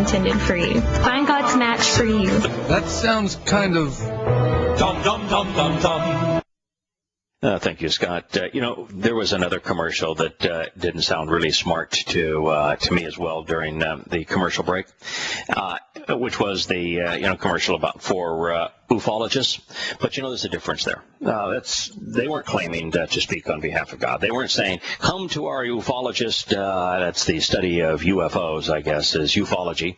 intended for you. Find God's match for you. That sounds kind of dum dum dum dum dum. Thank you, Scott. There was another commercial that didn't sound really smart to me as well during the commercial break, which was the commercial for ufologists. But there's a difference there. They weren't claiming to speak on behalf of God. They weren't saying, "Come to our ufologist." That's the study of UFOs, I guess, is ufology.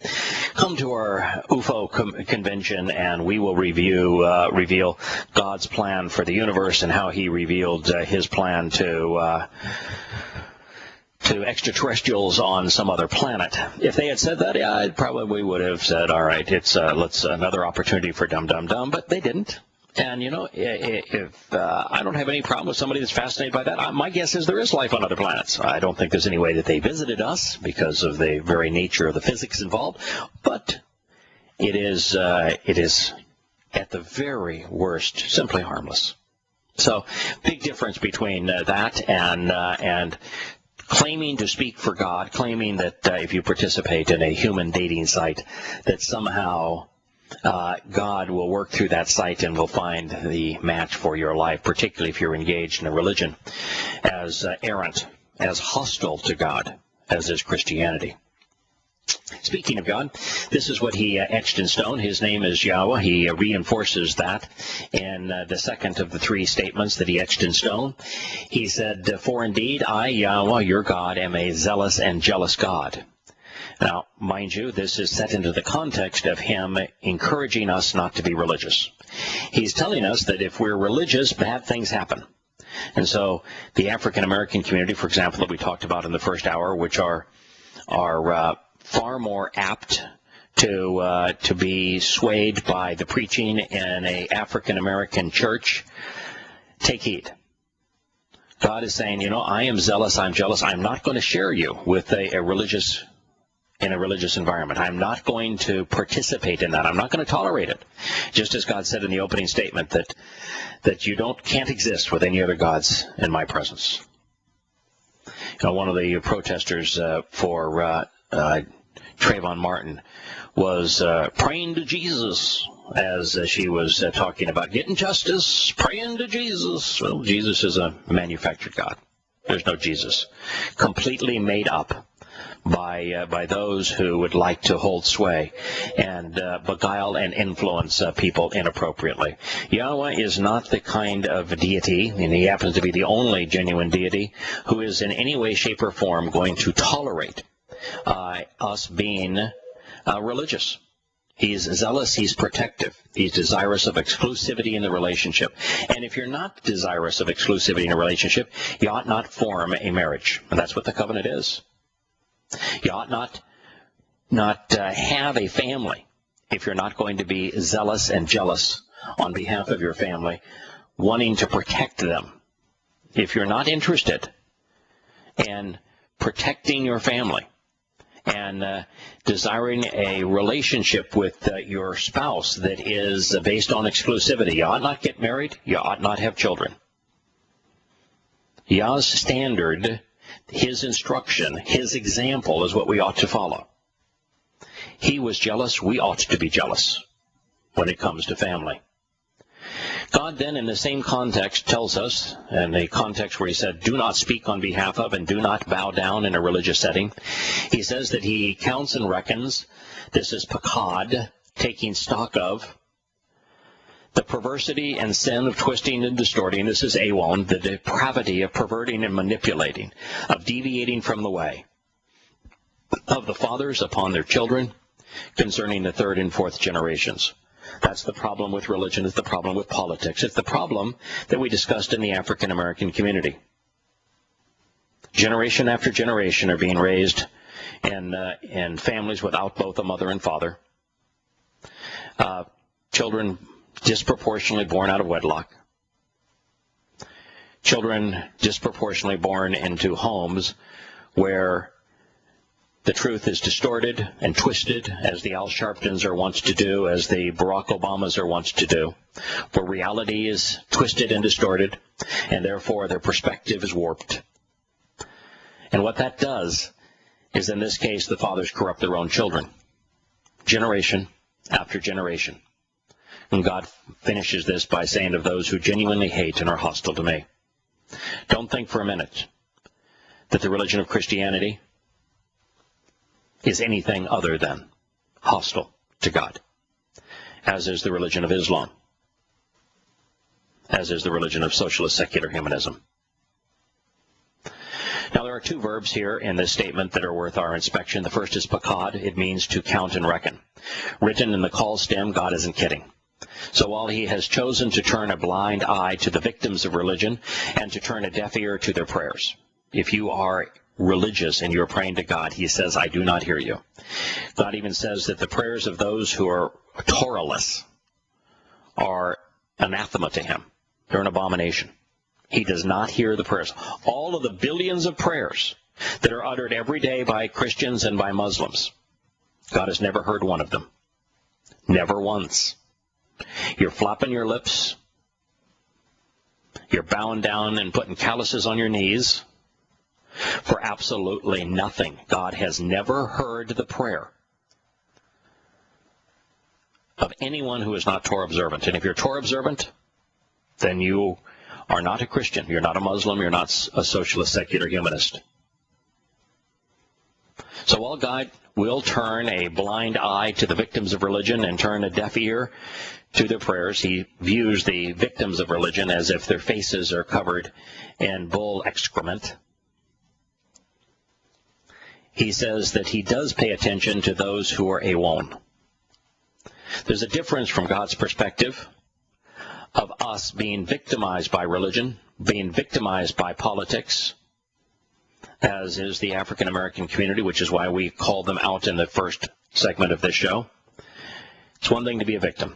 Come to our UFO convention, and we will reveal God's plan for the universe and how He revealed His plan to extraterrestrials on some other planet. If they had said that, I probably would have said, all right, it's another opportunity for dum-dum-dum, but they didn't. And, if I don't have any problem with somebody that's fascinated by that, my guess is there is life on other planets. I don't think there's any way that they visited us because of the very nature of the physics involved, but it is at the very worst, simply harmless. So, big difference between that and claiming to speak for God, claiming that if you participate in a human dating site, that somehow God will work through that site and will find the match for your life, particularly if you're engaged in a religion as errant, as hostile to God as is Christianity. Speaking of God, this is what he etched in stone. His name is Yahowah. He reinforces that in the second of the three statements that he etched in stone. He said, "For indeed I, Yahowah, your God, am a zealous and jealous God." Now, mind you, this is set into the context of him encouraging us not to be religious. He's telling us that if we're religious, bad things happen. And so the African American community, for example, that we talked about in the first hour, which are far more apt to be swayed by the preaching in a African American church, take heed. God is saying, I am zealous, I'm jealous. I'm not going to share you with a religious environment. I'm not going to participate in that. I'm not going to tolerate it. Just as God said in the opening statement that you can't exist with any other gods in my presence. One of the protesters for Trayvon Martin was praying to Jesus as she was talking about getting justice, praying to Jesus. Well, Jesus is a manufactured God. There's no Jesus. Completely made up by those who would like to hold sway and beguile and influence people inappropriately. Yahowah is not the kind of deity, and he happens to be the only genuine deity, who is in any way, shape, or form going to tolerate us being religious. He's zealous, he's protective, he's desirous of exclusivity in the relationship. And if you're not desirous of exclusivity in a relationship, you ought not form a marriage. And that's what the covenant is. You ought not have a family if you're not going to be zealous and jealous on behalf of your family, wanting to protect them. If you're not interested in protecting your family and desiring a relationship with your spouse that is based on exclusivity, you ought not get married, you ought not have children. Yah's standard, his instruction, his example is what we ought to follow. He was jealous, we ought to be jealous when it comes to family. God then, in the same context, tells us, in the context where he said, do not speak on behalf of and do not bow down in a religious setting, he says that he counts and reckons, this is pakad, taking stock of, the perversity and sin of twisting and distorting, this is awon, the depravity of perverting and manipulating, of deviating from the way, of the fathers upon their children, concerning the third and fourth generations. That's the problem with religion. It's the problem with politics. It's the problem that we discussed in the African American community. Generation after generation are being raised in families without both a mother and father. Children disproportionately born out of wedlock. Children disproportionately born into homes where the truth is distorted and twisted, as the Al Sharptons are wont to do, as the Barack Obamas are wont to do, where reality is twisted and distorted, and therefore their perspective is warped. And what that does is, in this case, the fathers corrupt their own children. generation after generation. And God finishes this by saying of those who genuinely hate and are hostile to me. Don't think for a minute that the religion of Christianity is anything other than hostile to God, as is the religion of Islam, as is the religion of socialist secular humanism. Now, there are two verbs here in this statement that are worth our inspection. The first is pakad. It means to count and reckon. Written in the call stem, God isn't kidding. So while he has chosen to turn a blind eye to the victims of religion and to turn a deaf ear to their prayers, if you are religious and you're praying to God, he says, I do not hear you. God even says that the prayers of those who are Torahless are anathema to him. They're an abomination. He does not hear the prayers. All of the billions of prayers that are uttered every day by Christians and by Muslims, God has never heard one of them. Never once. You're flapping your lips. You're bowing down and putting calluses on your knees for absolutely nothing. God has never heard the prayer of anyone who is not Torah observant. And if you're Torah observant, then you are not a Christian. You're not a Muslim. You're not a socialist secular humanist. So while God will turn a blind eye to the victims of religion and turn a deaf ear to their prayers, he views the victims of religion as if their faces are covered in bull excrement. He says that he does pay attention to those who are awon. There's a difference from God's perspective of us being victimized by religion, being victimized by politics, as is the African American community, which is why we called them out in the first segment of this show. It's one thing to be a victim.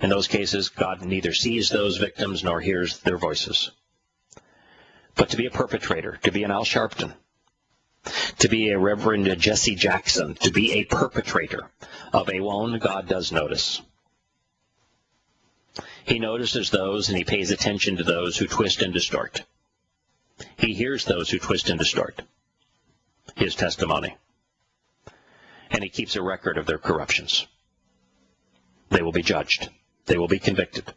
In those cases, God neither sees those victims nor hears their voices. But to be a perpetrator, to be an Al Sharpton, to be a Reverend Jesse Jackson, to be a perpetrator of awon, God does notice. He notices those and he pays attention to those who twist and distort. He hears those who twist and distort his testimony. And he keeps a record of their corruptions. They will be judged. They will be convicted.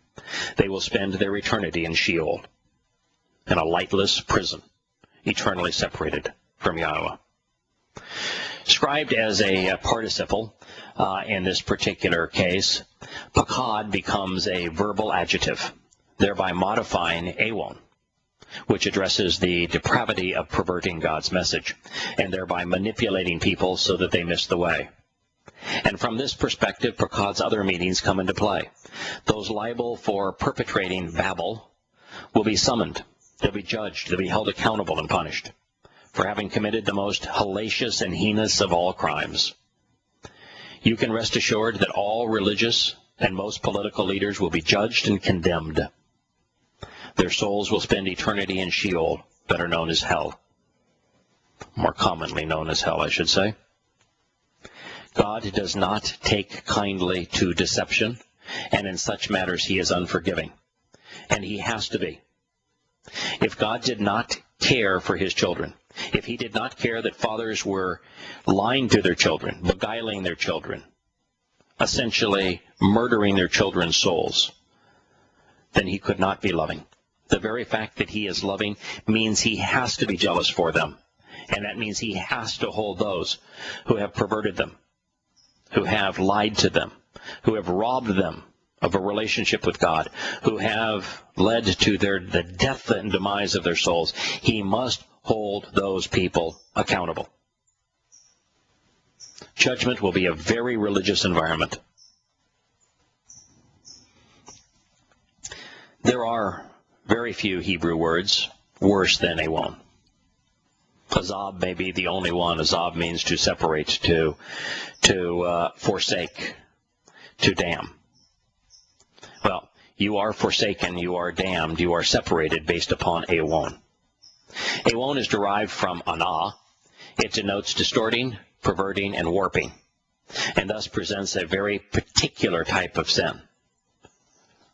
They will spend their eternity in Sheol, in a lightless prison, eternally separated from Yahowah. Described as a participle in this particular case, pakad becomes a verbal adjective, thereby modifying awon, which addresses the depravity of perverting God's message, and thereby manipulating people so that they miss the way. And from this perspective, pakad's other meanings come into play. Those liable for perpetrating Babel will be summoned. They'll be judged. They'll be held accountable and punished for having committed the most hellacious and heinous of all crimes. You can rest assured that all religious and most political leaders will be judged and condemned. Their souls will spend eternity in Sheol, better known as hell. More commonly known as hell, I should say. God does not take kindly to deception, and in such matters he is unforgiving. And he has to be. If God did not care for his children, if he did not care that fathers were lying to their children, beguiling their children, essentially murdering their children's souls, then he could not be loving. The very fact that he is loving means he has to be jealous for them. And that means he has to hold those who have perverted them, who have lied to them, who have robbed them of a relationship with God, who have led to the death and demise of their souls. He must hold those people accountable. Judgment will be a very religious environment. There are very few Hebrew words worse than awon. Azab may be the only one. Azab means to separate, to forsake, to damn. Well, you are forsaken, you are damned, you are separated based upon awon. Awon is derived from ana. It denotes distorting, perverting, and warping, and thus presents a very particular type of sin,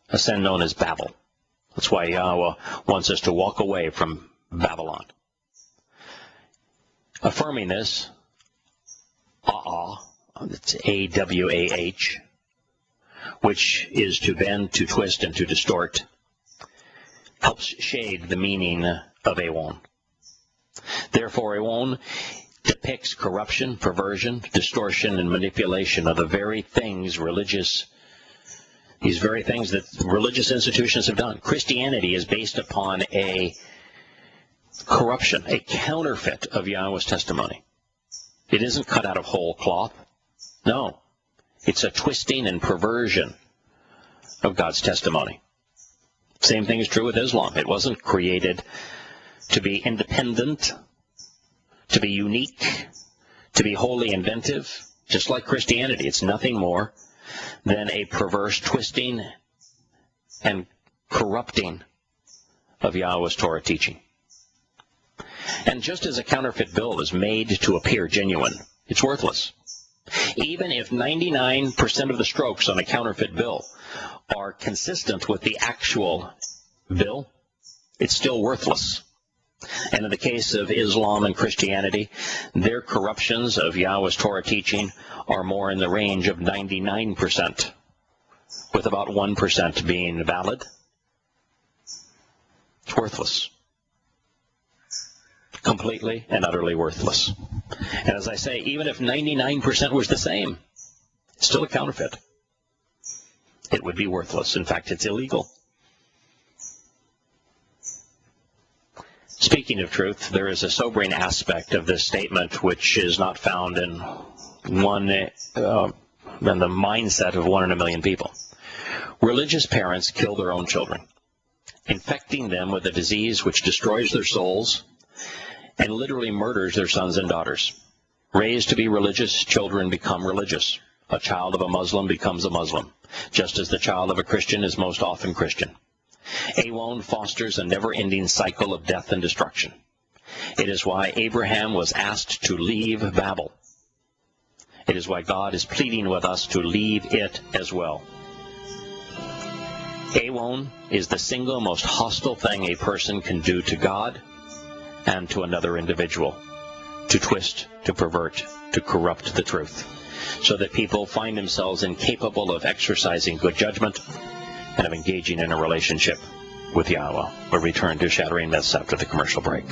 a sin known as Babel. That's why Yahowah wants us to walk away from Babylon. Affirming this, it's A-W-A-H, which is to bend, to twist, and to distort, helps shade the meaning of Awon. Therefore, Awon depicts corruption, perversion, distortion, and manipulation of the very things these very things that religious institutions have done. Christianity is based upon a corruption, a counterfeit of Yahowah's testimony. It isn't cut out of whole cloth. No, it's a twisting and perversion of God's testimony. Same thing is true with Islam. It wasn't created to be independent, to be unique, to be wholly inventive, just like Christianity. It's nothing more than a perverse twisting and corrupting of Yahowah's Torah teaching. And just as a counterfeit bill is made to appear genuine, it's worthless. Even if 99% of the strokes on a counterfeit bill are consistent with the actual bill, it's still worthless. And in the case of Islam and Christianity, their corruptions of Yahowah's Torah teaching are more in the range of 99%, with about 1% being valid. It's worthless. Completely and utterly worthless. And as I say, even if 99% was the same, it's still a counterfeit. It would be worthless. In fact, it's illegal. Speaking of truth, there is a sobering aspect of this statement which is not found in the mindset of 1 in a million people. Religious parents kill their own children, infecting them with a disease which destroys their souls and literally murders their sons and daughters. Raised to be religious, children become religious. A child of a Muslim becomes a Muslim, just as the child of a Christian is most often Christian. Awon fosters a never-ending cycle of death and destruction. It is why Abraham was asked to leave Babel. It is why God is pleading with us to leave it as well. Awon is the single most hostile thing a person can do to God and to another individual, to twist, to pervert, to corrupt the truth, so that people find themselves incapable of exercising good judgment and of engaging in a relationship with Yahowah. We'll return to Shattering Myths after the commercial break.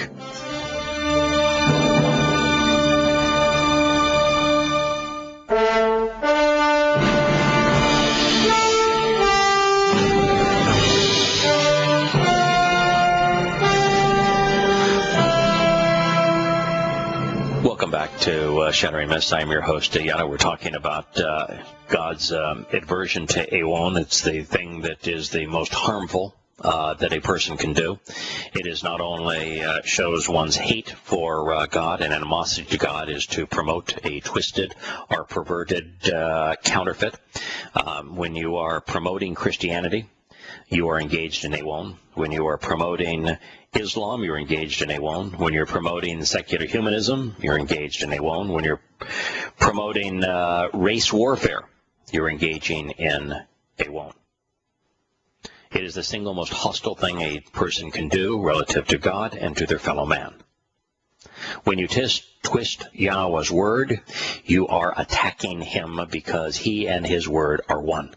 Welcome back to Shattering Myths. I'm your host, Yahowah. We're talking about God's aversion to Awon. It's the thing that is the most harmful that a person can do. It is not only shows one's hate for God and animosity to God, is to promote a twisted or perverted counterfeit. When you are promoting Christianity, you are engaged in Awon. When you are promoting Islam, you're engaged in Awon. When you're promoting secular humanism, you're engaged in Awon. When you're promoting race warfare, you're engaging in Awon. It is the single most hostile thing a person can do relative to God and to their fellow man. When you twist Yahowah's word, you are attacking him because he and his word are one.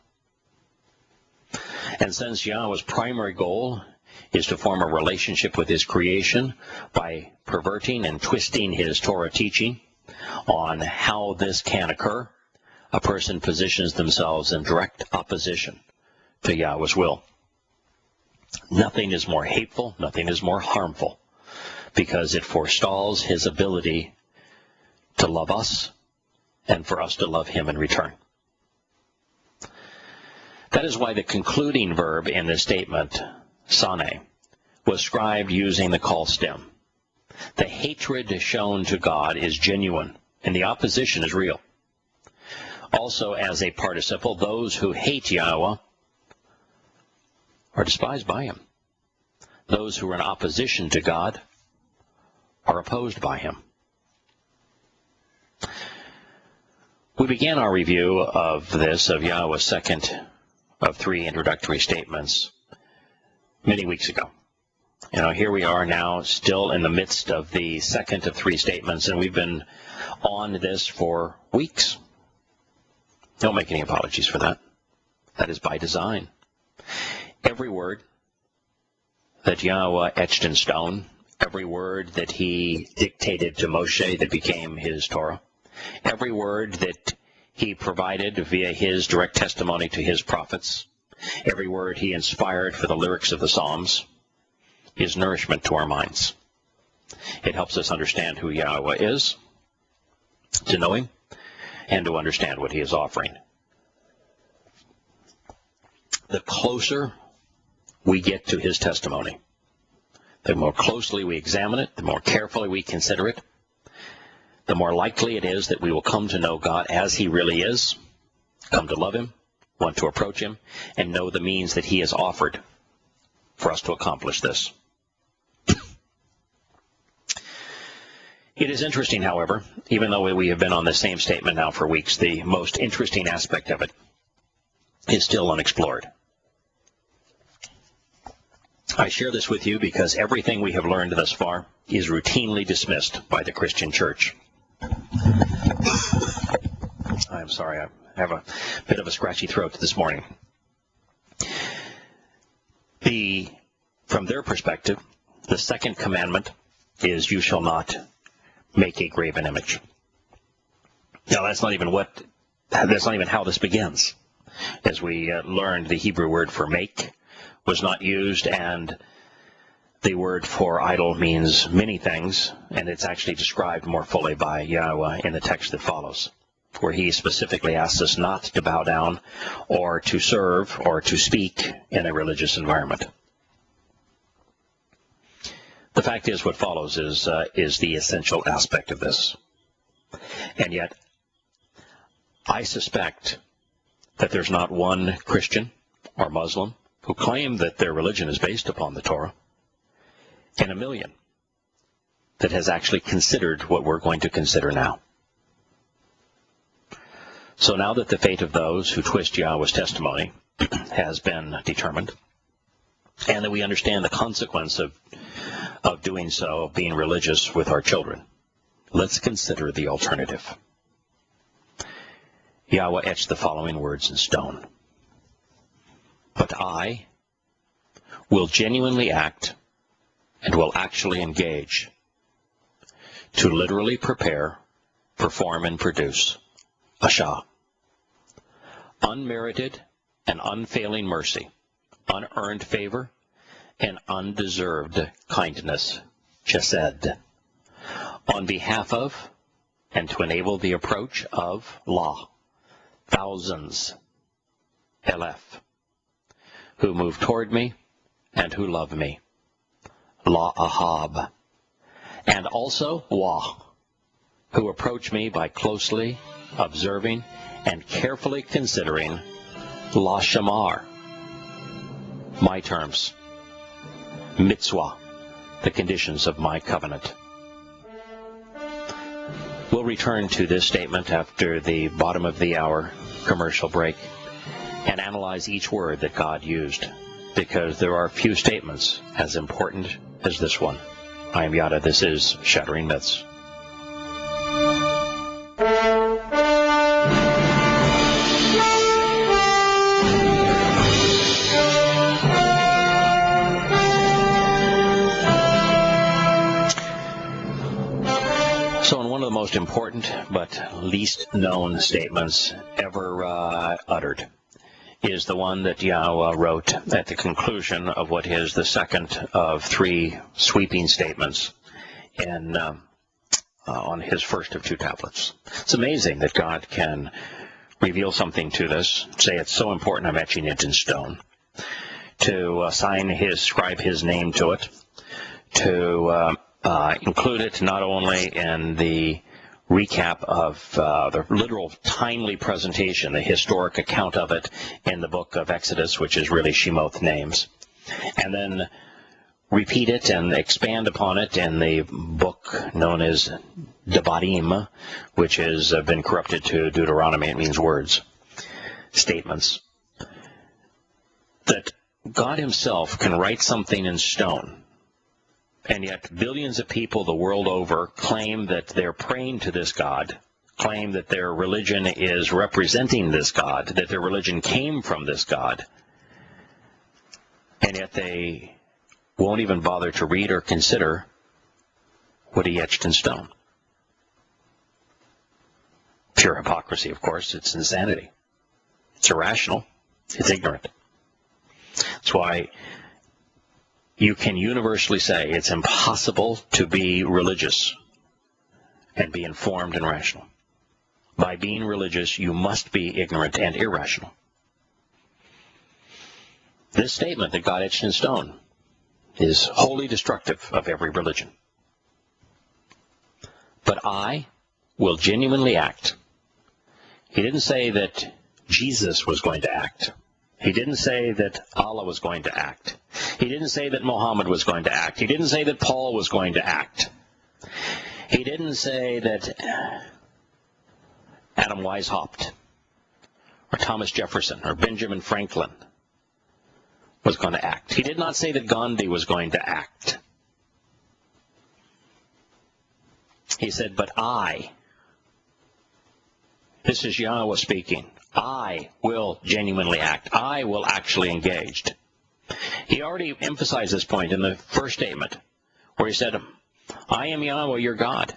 And since Yahowah's primary goal is to form a relationship with his creation by perverting and twisting his Torah teaching on how this can occur, a person positions themselves in direct opposition to Yahowah's will. Nothing is more hateful, nothing is more harmful, because it forestalls his ability to love us and for us to love him in return. That is why the concluding verb in this statement, sane, was scribed using the call stem. The hatred shown to God is genuine, and the opposition is real. Also, as a participle, those who hate Yahowah are despised by him. Those who are in opposition to God are opposed by him. We began our review of Yahowah's second of 3 introductory statements many weeks ago. Here we are now still in the midst of the second of 3 statements, and we've been on this for weeks. Don't make any apologies for that. That is by design. Every word that Yahowah etched in stone, every word that he dictated to Moshe that became his Torah, every word that he provided via his direct testimony to his prophets, every word he inspired for the lyrics of the Psalms, is nourishment to our minds. It helps us understand who Yahowah is, to know him, and to understand what he is offering. The closer we get to his testimony, the more closely we examine it, the more carefully we consider it, the more likely it is that we will come to know God as he really is, come to love him, want to approach him, and know the means that he has offered for us to accomplish this. It is interesting, however, even though we have been on the same statement now for weeks, the most interesting aspect of it is still unexplored. I share this with you because everything we have learned thus far is routinely dismissed by the Christian church. I'm sorry, I have a bit of a scratchy throat this morning. From their perspective, the second commandment is, you shall not make a graven image. Now, that's not even how this begins. As we learned, the Hebrew word for make was not used, and the word for idol means many things, and it's actually described more fully by Yahowah in the text that follows, where he specifically asks us not to bow down or to serve or to speak in a religious environment. The fact is, what follows is the essential aspect of this. And yet, I suspect that there's not one Christian or Muslim who claim that their religion is based upon the Torah in a million that has actually considered what we're going to consider now. So now that the fate of those who twist Yahowah's testimony has been determined, and that we understand the consequence of doing so, being religious with our children, let's consider the alternative. Yahowah etched the following words in stone. But I will genuinely act and will actually engage to literally prepare, perform, and produce a Shah. Unmerited and unfailing mercy, unearned favor, and undeserved kindness, chesed, on behalf of and to enable the approach of law, thousands, elef, who move toward me and who love me, la ahab, and also wah, who approach me by closely observing and carefully considering la shamar, my terms, mitzvah, the conditions of my covenant. We'll return to this statement after the bottom of the hour commercial break and analyze each word that God used, because there are few statements as important as this one. I am Yada. This is Shattering Myths. So in one of the most important but least known statements ever uttered is the one that Yahowah wrote at the conclusion of what is the second of three sweeping statements on his first of two tablets. It's amazing that God can reveal something to this, say it's so important I'm etching it in stone, to scribe his name to it, to include it not only in the recap of the literal timely presentation, the historic account of it in the book of Exodus, which is really Shemoth names, and then repeat it and expand upon it in the book known as Devarim, which has been corrupted to Deuteronomy. It means words, statements. That God himself can write something in stone, and yet billions of people the world over claim that they're praying to this God, claim that their religion is representing this God, that their religion came from this God, and yet they won't even bother to read or consider what he etched in stone. Pure hypocrisy, of course. It's insanity. It's irrational. It's ignorant. That's why you can universally say it's impossible to be religious and be informed and rational. By being religious, you must be ignorant and irrational. This statement that God etched in stone is wholly destructive of every religion. But I will genuinely act. He didn't say that Jesus was going to act. He didn't say that Allah was going to act. He didn't say that Muhammad was going to act. He didn't say that Paul was going to act. He didn't say that Adam Weishaupt or Thomas Jefferson or Benjamin Franklin was going to act. He did not say that Gandhi was going to act. He said, but I, this is Yahowah speaking, I will genuinely act. I will actually engage. He already emphasized this point in the first statement, where he said, I am Yahowah, your God,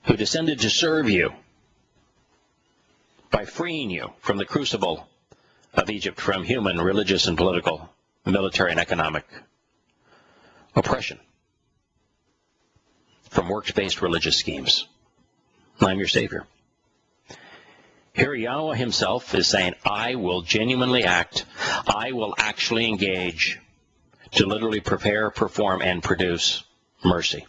who descended to serve you by freeing you from the crucible of Egypt, from human, religious, and political, military, and economic oppression, from works-based religious schemes. I'm your Savior. Here Yahowah himself is saying, I will genuinely act. I will actually engage to literally prepare, perform, and produce mercy.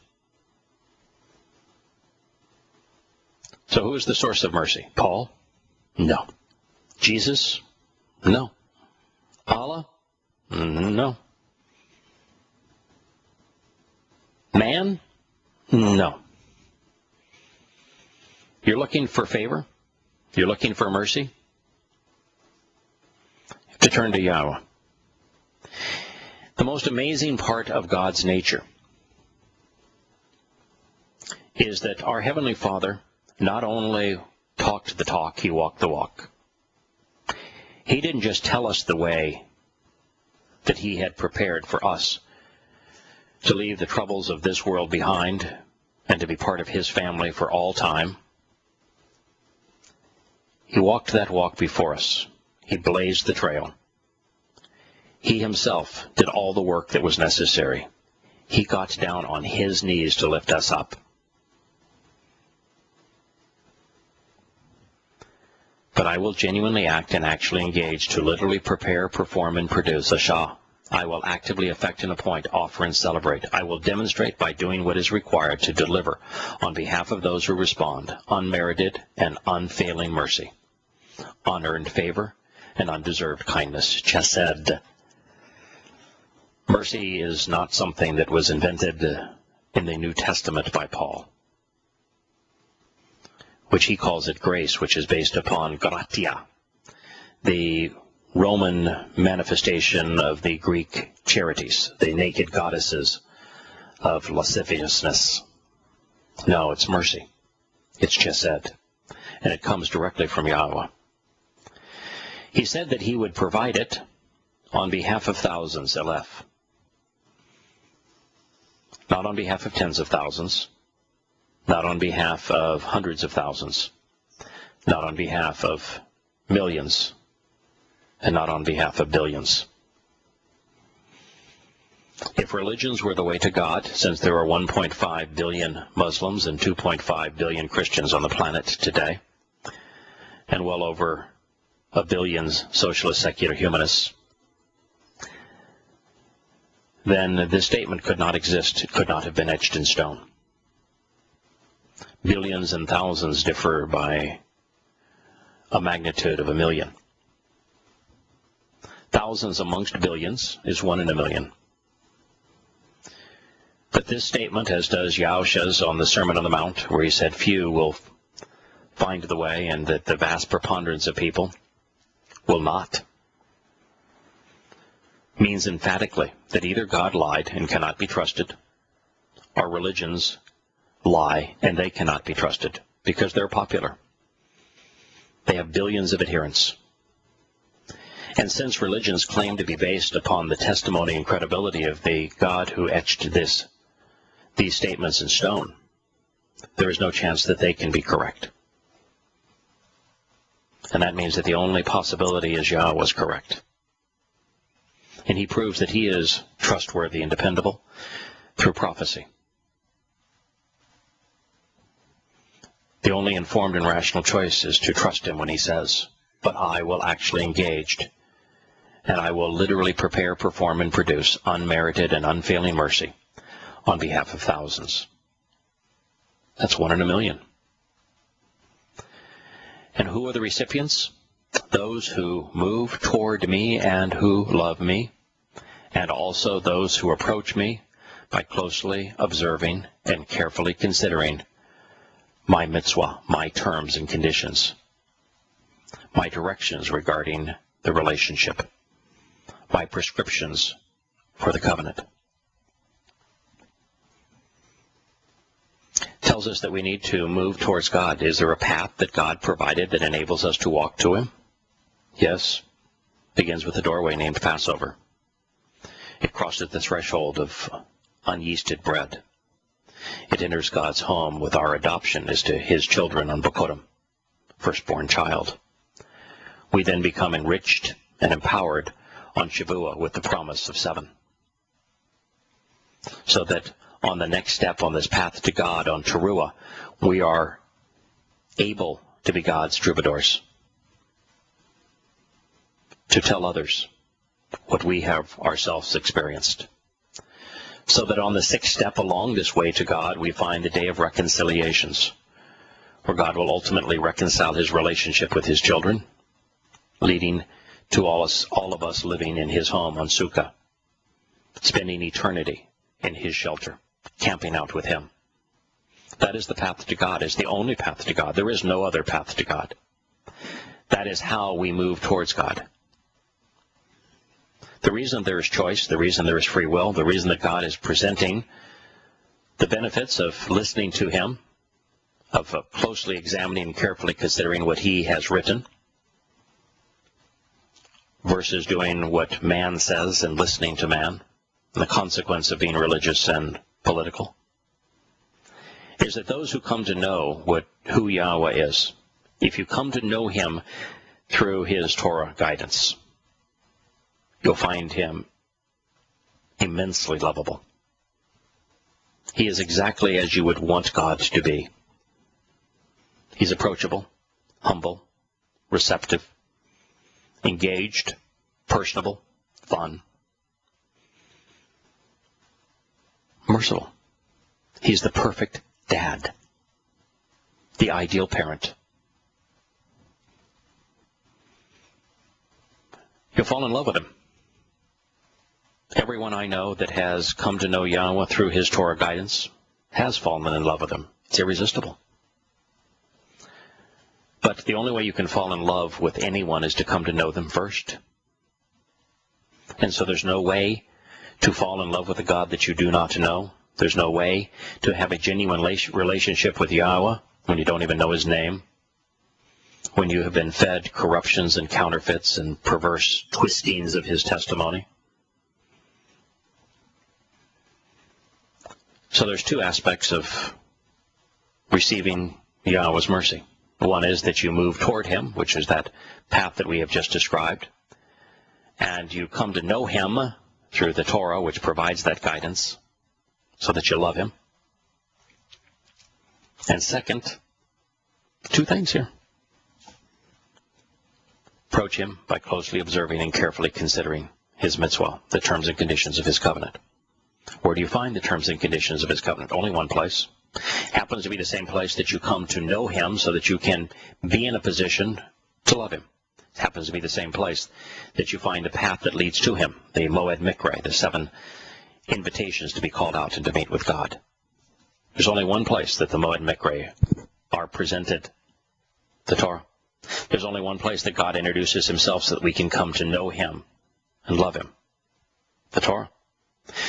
So who is the source of mercy? Paul? No. Jesus? No. Allah? No. Man? No. You're looking for favor? You're looking for mercy? You have to turn to Yahowah. The most amazing part of God's nature is that our Heavenly Father not only talked the talk, he walked the walk. He didn't just tell us the way that he had prepared for us to leave the troubles of this world behind and to be part of his family for all time. He walked that walk before us. He blazed the trail. He himself did all the work that was necessary. He got down on his knees to lift us up. But I will genuinely act and actually engage to literally prepare, perform, and produce a Shah. I will actively affect and appoint, offer and celebrate. I will demonstrate by doing what is required to deliver on behalf of those who respond unmerited and unfailing mercy, unearned favor, and undeserved kindness. Chesed. Mercy is not something that was invented in the New Testament by Paul, which he calls it grace, which is based upon gratia, the Roman manifestation of the Greek charities, the naked goddesses of lasciviousness. No, it's mercy. It's chesed. And it comes directly from Yahowah. He said that he would provide it on behalf of thousands, Aleph. Not on behalf of tens of thousands. Not on behalf of hundreds of thousands. Not on behalf of millions. And not on behalf of billions. If religions were the way to God, since there are 1.5 billion Muslims and 2.5 billion Christians on the planet today, and well over a billion socialist secular humanists, then this statement could not exist. It could not have been etched in stone. Billions and thousands differ by a magnitude of a million. Thousands amongst billions is 1 in a million. But this statement, as does Yahushua's on the Sermon on the Mount, where he said few will find the way and that the vast preponderance of people will not, means emphatically that either God lied and cannot be trusted, or religions lie and they cannot be trusted. because they're popular. They have billions of adherents. And since religions claim to be based upon the testimony and credibility of the God who etched these statements in stone, there is no chance that they can be correct. And that means that the only possibility is Yahweh was correct. And he proves that he is trustworthy and dependable through prophecy. The only informed and rational choice is to trust him when he says, but I will actually engage, and I will literally prepare, perform, and produce unmerited and unfailing mercy on behalf of thousands. That's 1 in a million. And who are the recipients? Those who move toward me and who love me, and also those who approach me by closely observing and carefully considering my mitzvah, my terms and conditions, my directions regarding the relationship, my prescriptions for the covenant. Tells us that we need to move towards God. Is there a path that God provided that enables us to walk to him? Yes. Begins with a doorway named Passover. It crosses the threshold of unyeasted bread. It enters God's home with our adoption as to his children on Bokotim, firstborn child. We then become enriched and empowered on Shavuah with the promise of 7. So that on the next step on this path to God, on Teruah, we are able to be God's troubadours, to tell others what we have ourselves experienced. So that on the 6th step along this way to God, we find the day of reconciliations, where God will ultimately reconcile his relationship with his children, leading to all of us living in his home on Sukkah, spending eternity in his shelter, camping out with him. That is the path to God, is the only path to God. There is no other path to God. That is how we move towards God. The reason there is choice, the reason there is free will, the reason that God is presenting the benefits of listening to him, of closely examining and carefully considering what he has written, versus doing what man says and listening to man, and the consequence of being religious and political, is that those who come to know who Yahweh is, if you come to know him through his Torah guidance, you'll find him immensely lovable. He is exactly as you would want God to be. He's approachable, humble, receptive, engaged, personable, fun, merciful. He's the perfect dad, the ideal parent. You'll fall in love with him. Everyone I know that has come to know Yahweh through his Torah guidance has fallen in love with him. It's irresistible. But the only way you can fall in love with anyone is to come to know them first. And so there's no way to fall in love with a God that you do not know. There's no way to have a genuine relationship with Yahweh when you don't even know his name, when you have been fed corruptions and counterfeits and perverse twistings of his testimony. So there's 2 aspects of receiving Yahweh's mercy. One is that you move toward him, which is that path that we have just described, and you come to know him through the Torah, which provides that guidance, so that you love him. And second, 2 things here. Approach him by closely observing and carefully considering his mitzvah, the terms and conditions of his covenant. Where do you find the terms and conditions of his covenant? Only one place. Happens to be the same place that you come to know him so that you can be in a position to love him. It happens to be the same place that you find the path that leads to him, the Moed Mikre, the 7 invitations to be called out and to meet with God. There's only one place that the Moed Mikre are presented, the Torah. There's only one place that God introduces himself so that we can come to know him and love him, the Torah.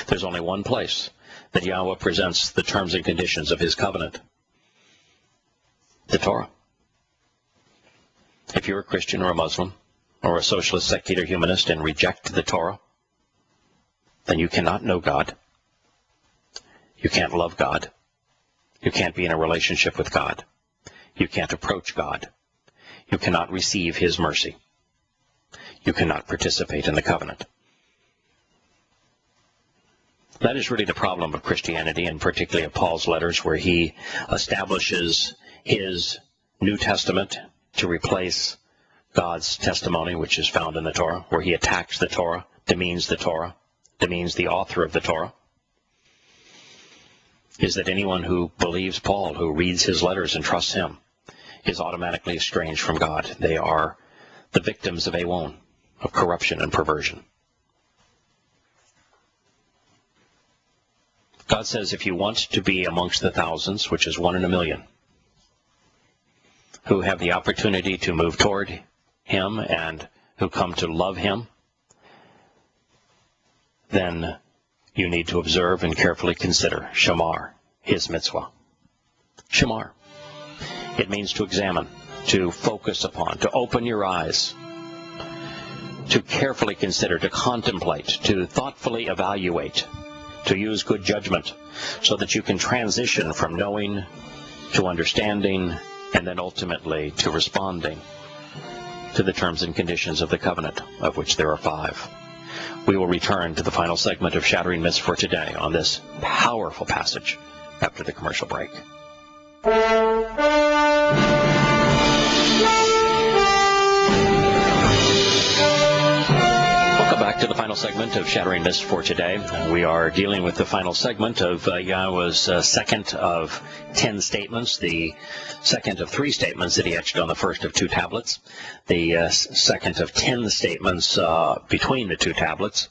There's only one place that Yahweh presents the terms and conditions of his covenant, the Torah. If you're a Christian or a Muslim or a socialist, secular humanist and reject the Torah, then you cannot know God. You can't love God. You can't be in a relationship with God. You can't approach God. You cannot receive His mercy. You cannot participate in the covenant. That is really the problem of Christianity, and particularly of Paul's letters, where he establishes his New Testament to replace God's testimony, which is found in the Torah, where he attacks the Torah, demeans the Torah, demeans the author of the Torah, is that anyone who believes Paul, who reads his letters and trusts him, is automatically estranged from God. They are the victims of Awon, of corruption and perversion. God says if you want to be amongst the thousands, which is 1 in a million, who have the opportunity to move toward Him and who come to love Him, then you need to observe and carefully consider shamar, His mitzvah. Shamar. It means to examine, to focus upon, to open your eyes, to carefully consider, to contemplate, to thoughtfully evaluate, to use good judgment so that you can transition from knowing to understanding and then ultimately to responding to the terms and conditions of the covenant, of which there are 5. We will return to the final segment of Shattering Myths for today on this powerful passage after the commercial break. Welcome back to the final segment of Shattering Myths for today. We are dealing with the final segment of Yahowah's second of 10 statements, the second of 3 statements that he etched on the first of 2 tablets, the second of 10 statements between the 2 tablets.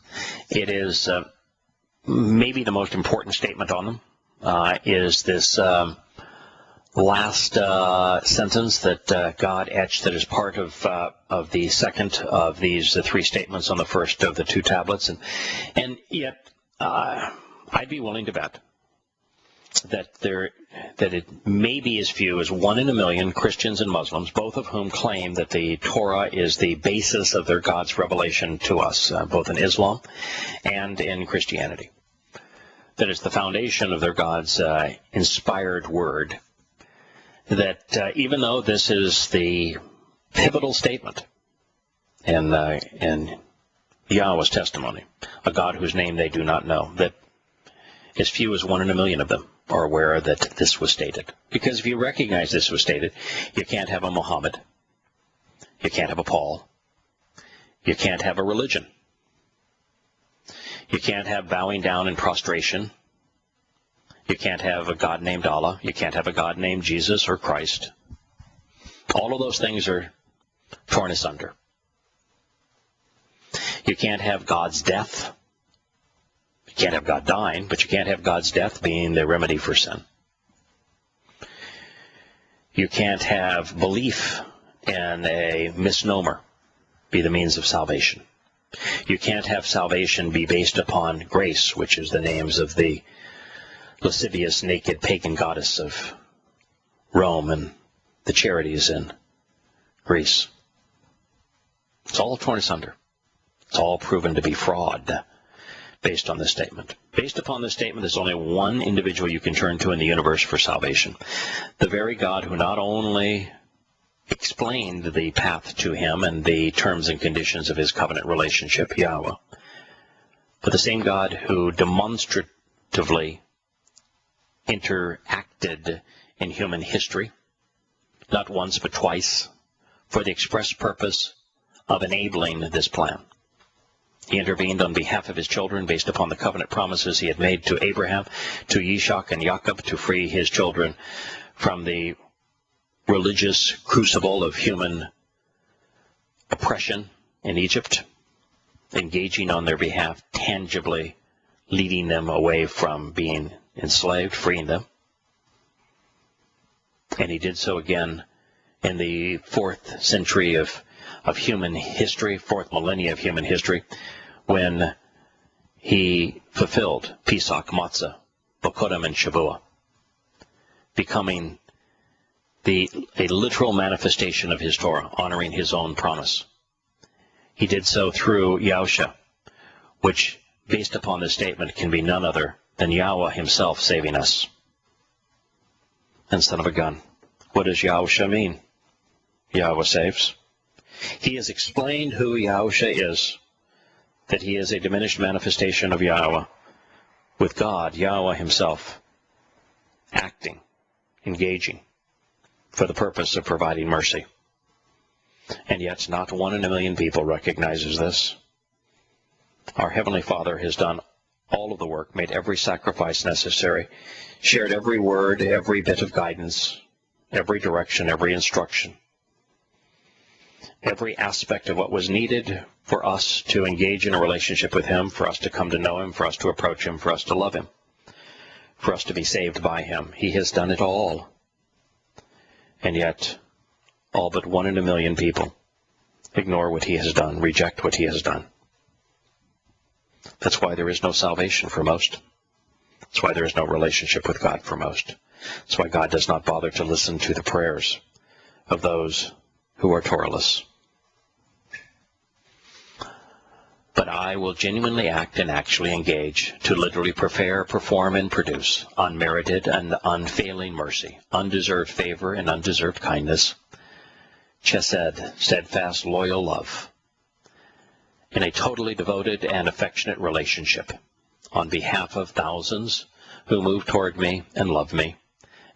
It is maybe the most important statement on them, is this last sentence that God etched that is part of the second of these 3 statements on the first of the 2 tablets. And yet I'd be willing to bet that it may be as few as 1 in a million Christians and Muslims, both of whom claim that the Torah is the basis of their God's revelation to us, both in Islam and in Christianity. That it's the foundation of their God's inspired word. That even though this is the pivotal statement in Yahowah's testimony, a God whose name they do not know, that as few as 1 in a million of them are aware that this was stated. Because if you recognize this was stated, you can't have a Muhammad, you can't have a Paul, you can't have a religion, you can't have bowing down in prostration, you can't have a God named Allah, you can't have a God named Jesus or Christ. All of those things are torn asunder. You can't have God's death. You can't have God dying, but you can't have God's death being the remedy for sin. You can't have belief in a misnomer be the means of salvation. You can't have salvation be based upon grace, which is the names of the lascivious, naked pagan goddess of Rome and the charities in Greece. It's all torn asunder. It's all proven to be fraud based on this statement. Based upon this statement, there's only one individual you can turn to in the universe for salvation. The very God who not only explained the path to him and the terms and conditions of his covenant relationship, Yahowah, but the same God who demonstratively interacted in human history, not once but twice, for the express purpose of enabling this plan. He intervened on behalf of his children based upon the covenant promises he had made to Abraham, to Yishak and Jacob, to free his children from the religious crucible of human oppression in Egypt, engaging on their behalf, tangibly leading them away from being enslaved, freeing them. And he did so again in the 4th century of human history, 4th millennia of human history, when he fulfilled Pesach, Matzah, Bokodim, and Shavuot, becoming a literal manifestation of his Torah, honoring his own promise. He did so through Yahusha, which, based upon this statement, can be none other than Yahowah himself saving us. And son of a gun, what does Yahusha mean? Yahowah saves. He has explained who Yahusha is, that he is a diminished manifestation of Yahowah, with God, Yahowah himself, acting, engaging, for the purpose of providing mercy. And yet not 1 in a million people recognizes this. Our Heavenly Father has done all of the work, made every sacrifice necessary, shared every word, every bit of guidance, every direction, every instruction, every aspect of what was needed for us to engage in a relationship with him, for us to come to know him, for us to approach him, for us to love him, for us to be saved by him. He has done it all. And yet, all but 1 in a million people ignore what he has done, reject what he has done. That's why there is no salvation for most. That's why there is no relationship with God for most. That's why God does not bother to listen to the prayers of those who are Torahless. But I will genuinely act and actually engage to literally prepare, perform, and produce unmerited and unfailing mercy, undeserved favor and undeserved kindness, chesed, steadfast, loyal love, in a totally devoted and affectionate relationship on behalf of thousands who move toward me and love me,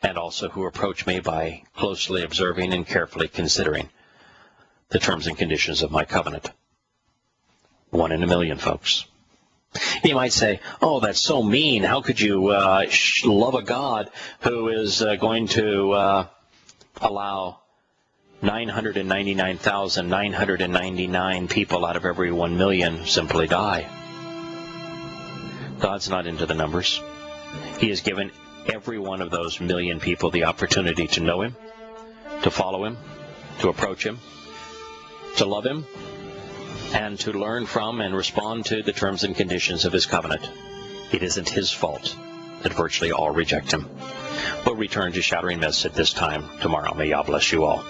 and also who approach me by closely observing and carefully considering the terms and conditions of my covenant. 1 in a million, folks. You might say, oh, that's so mean. How could you love a God who is going to allow 999,999 people out of every 1 million simply die? God's not into the numbers. He has given every one of those million people the opportunity to know him, to follow him, to approach him, to love him, and to learn from and respond to the terms and conditions of his covenant. It isn't his fault that virtually all reject him. We'll return to Shattering Myths at this time tomorrow. May Yah bless you all.